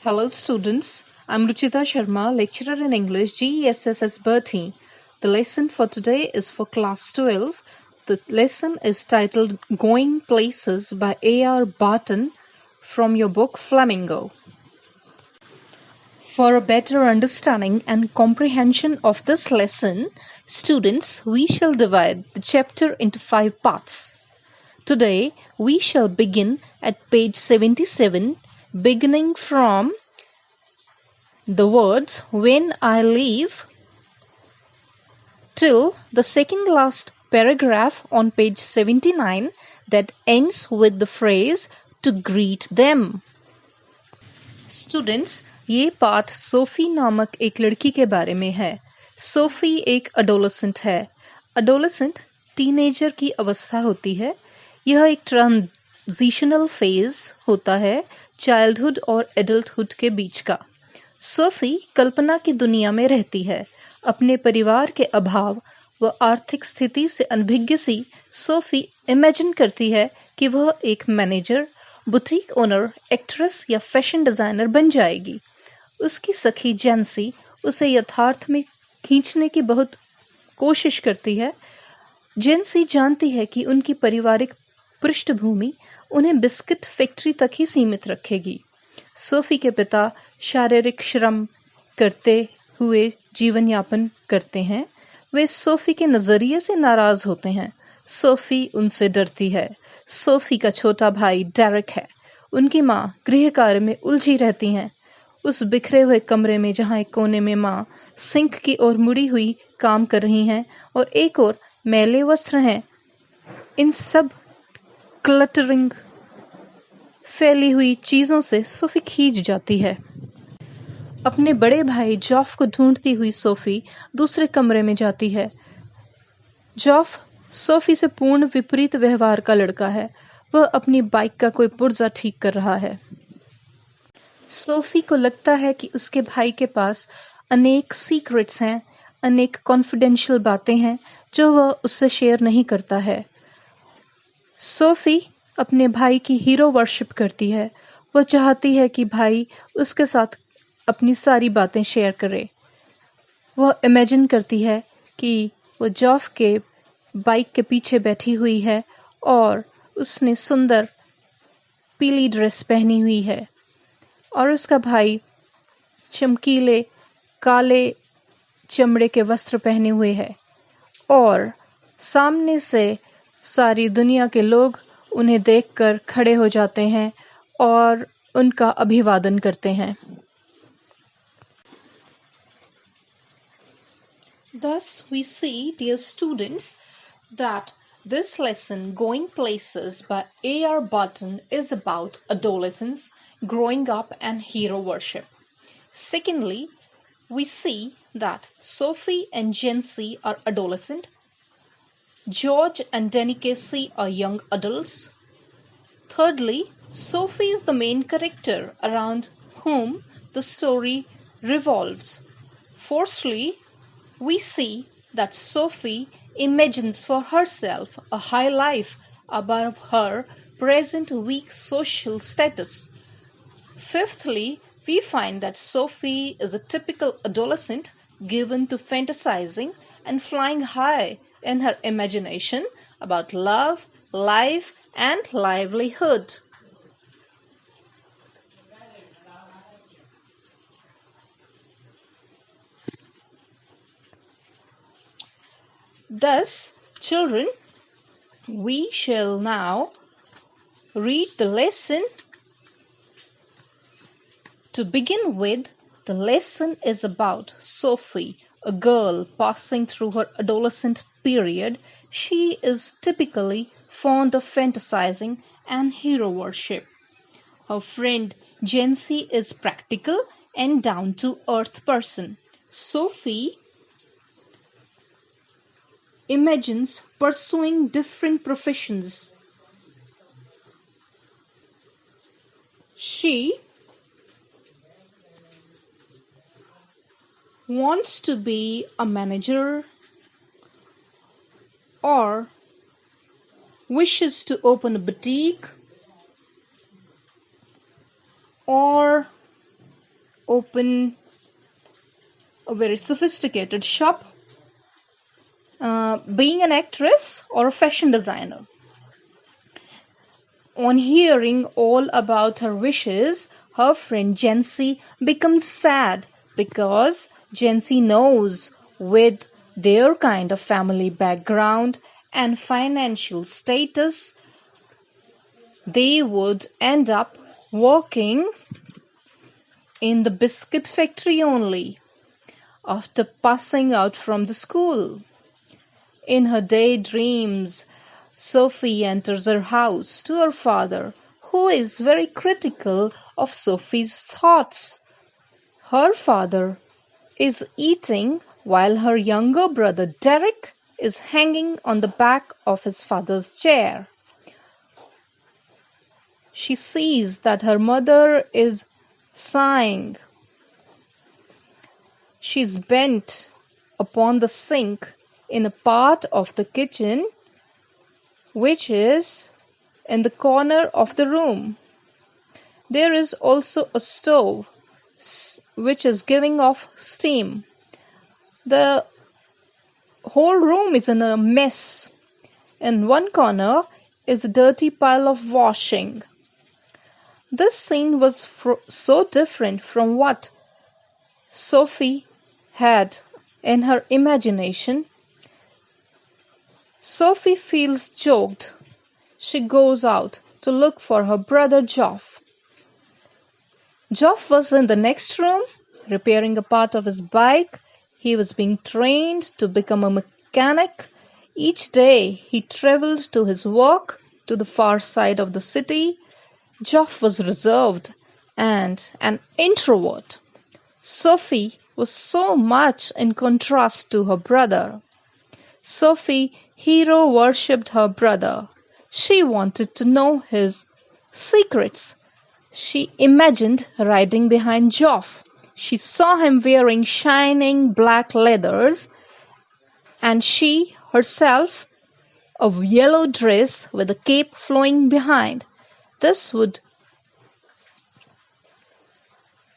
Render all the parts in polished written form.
Hello students, I'm Ruchita Sharma, lecturer in English, GESS Barton. The lesson for today is for class 12. The lesson is titled Going Places by A.R. Barton from your book Flamingo. For a better understanding and comprehension of this lesson, students, we shall divide the chapter into 5 parts. Today, we shall begin at page 77, beginning from the words when I leave till the second last paragraph on page 79 that ends with the phrase to greet them. Students, ये पाठ Sophie नामक एक लड़की के बारे में है। Sophie एक अडोलेसेंट है। अडोलेसेंट टीनेजर की अवस्था होती है। यह एक ट्रांजिशनल फेज होता है चाइल्डहुड और एडल्टहुड के बीच का। सोफी कल्पना की दुनिया में रहती है। अपने परिवार के अभाव व आर्थिक स्थिति से अनभिज्ञ सी सोफी इमेजिन करती है कि वह एक मैनेजर, बुटीक ओनर, एक्ट्रेस या फैशन डिजाइनर बन जाएगी। उसकी सखी जेंसी उसे यथार्थ में खींचने की बहुत कोशिश करती है। जेंसी जानती है कि उनकी पारिवारिक पृष्ठभूमि उन्हें बिस्किट फैक्ट्री तक ही सीमित रखेगी। सोफी के पिता शारीरिक श्रम करते हुए जीवन यापन करते हैं। वे सोफी के नजरिए से नाराज होते हैं। सोफी उनसे डरती है। सोफी का छोटा भाई डेरेक है। उनकी माँ गृह कार्य में उलझी रहती हैं। उस बिखरे हुए कमरे में जहाँ एक कोने में माँ सिंक की ओर मुड़ी हुई काम कर रही हैं और एक और मैले वस्त्र हैं। इन सब क्लटरिंग फैली हुई चीजों से सोफी खींच जाती है। अपने बड़े भाई जॉफ को ढूंढती हुई सोफी दूसरे कमरे में जाती है। जॉफ सोफी से पूर्ण विपरीत व्यवहार का लड़का है। वह अपनी बाइक का कोई पुर्जा ठीक कर रहा है। सोफी को लगता है कि उसके भाई के पास अनेक सीक्रेट्स हैं, अनेक कॉन्फिडेंशियल बातें हैं जो वह उससे शेयर नहीं करता है। सोफी अपने भाई की हीरो वर्शिप करती है। वह चाहती है कि भाई उसके साथ अपनी सारी बातें शेयर करे। वह इमेजिन करती है कि वह जॉफ के बाइक के पीछे बैठी हुई है और उसने सुंदर पीली ड्रेस पहनी हुई है और उसका भाई चमकीले काले चमड़े के वस्त्र पहने हुए है और सामने से सारी दुनिया के लोग उन्हें देखकर खड़े हो जाते हैं और उनका अभिवादन करते हैं। Thus, we see, dear students, that this lesson, Going Places by A.R. Barton, is about adolescence, growing up, and hero worship. Secondly, we see that Sophie and Jency are adolescent, George and Delicacy are young adults. Thirdly, Sophie is the main character around whom the story revolves. Fourthly, we see that Sophie imagines for herself a high life above her present weak social status. Fifthly, we find that Sophie is a typical adolescent given to fantasizing and flying high in her imagination about love, life, and livelihood. Thus, children, we shall now read the lesson. To begin with, the lesson is about Sophie, a girl passing through her adolescent period. She is typically fond of fantasizing and hero worship. Her friend Jency is practical and down-to-earth person. Sophie imagines pursuing different professions. She wants to be a manager or wishes to open a boutique or open a very sophisticated shop, being an actress or a fashion designer. On hearing all about her wishes, her friend Jency becomes sad because Jency knows with their kind of family background and financial status, they would end up working in the biscuit factory only after passing out from the school. In her daydreams, Sophie enters her house to her father, who is very critical of Sophie's thoughts. Her father is eating while her younger brother Derek is hanging on the back of his father's chair. She sees that her mother is sighing. She's bent upon the sink in a part of the kitchen which is in the corner of the room. There is also a stove which is giving off steam. The whole room is in a mess. In one corner is a dirty pile of washing. This scene was so different from what Sophie had in her imagination. Sophie feels choked. She goes out to look for her brother Geoff. Geoff was in the next room, repairing a part of his bike. He was being trained to become a mechanic. Each day he traveled to his work to the far side of the city. Geoff was reserved and an introvert. Sophie was so much in contrast to her brother. Sophie hero-worshipped her brother. She wanted to know his secrets. She imagined riding behind Geoff. She saw him wearing shining black leathers, and she herself a yellow dress with a cape flowing behind. This would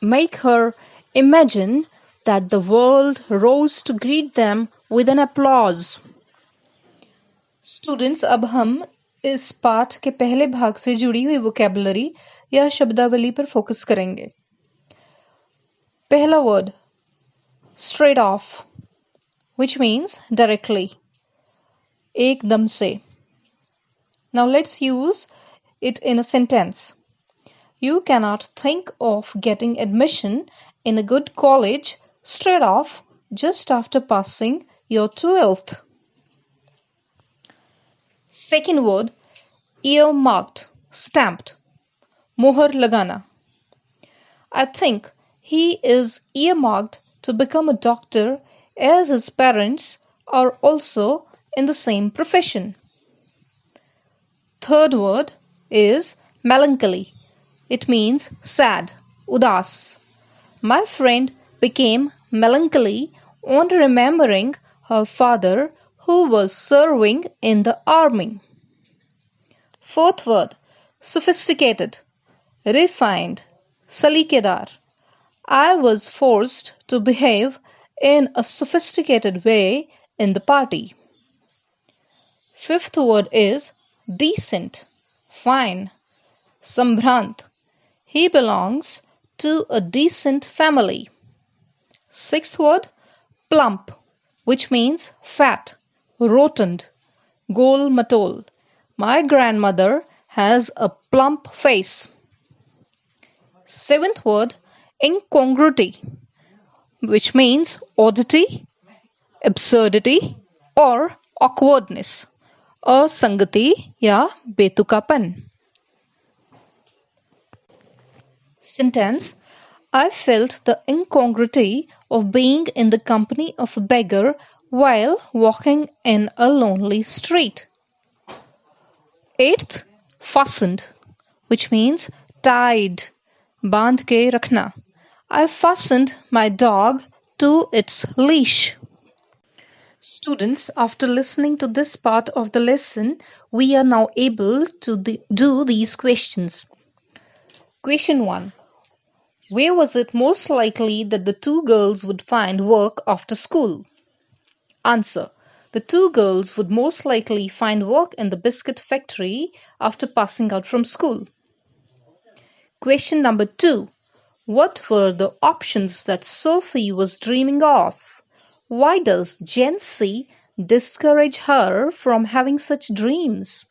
make her imagine that the world rose to greet them with an applause. Students, अब हम इस पाठ के पहले भाग से जुड़ी हुई वोकैबुलरी या शब्दावली पर फोकस करेंगे. पहला word straight off, which means directly, एकदम से. Now let's use it in a sentence. You cannot think of getting admission in a good college straight off just after passing your 12th. Second word, earmarked, stamped, mohar lagana. I think he is earmarked to become a doctor as his parents are also in the same profession. Third word is melancholy. It means sad, udas. My friend became melancholy on remembering her father who was serving in the army. Fourth word, sophisticated, refined, salikedar. I was forced to behave in a sophisticated way in the party. Fifth word is decent, fine, sambhrant. He belongs to a decent family. Sixth word, plump, which means fat, rotund, gol matol. My grandmother has a plump face. Seventh word, incongruity, which means oddity, absurdity, or awkwardness. असंगति या बेतुकापन. Sentence, I felt the incongruity of being in the company of a beggar while walking in a lonely street. Eighth, fastened, which means tied, बांध के रखना. I fastened my dog to its leash. Students, after listening to this part of the lesson, we are now able to do these questions. Question 1. Where was it most likely that the two girls would find work after school? Answer. The two girls would most likely find work in the biscuit factory after passing out from school. Question number 2. What were the options that Sophie was dreaming of? Why does Gen Z discourage her from having such dreams?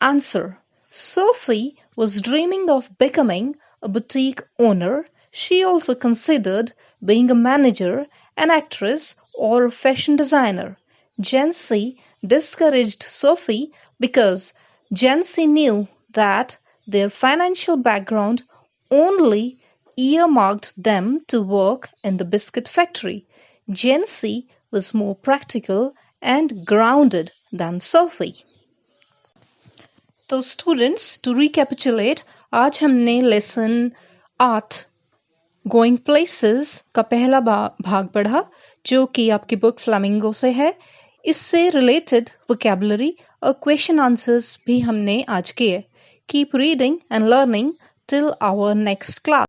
Answer. Sophie was dreaming of becoming a boutique owner. She also considered being a manager, an actress, or a fashion designer. Gen Z discouraged Sophie because Gen Z knew that their financial background only earmarked them to work in the biscuit factory. Gen Z was more practical and grounded than Sophie. तो students to recapitulate आज हमने lesson 8 going places का पहला भाग पढ़ा जो कि आपकी बुक फ्लामिंगो से है। इससे रिलेटेड वोकैबुलरी और क्वेश्चन आंसर्स भी हमने आज किए। Keep reading and learning till our next class.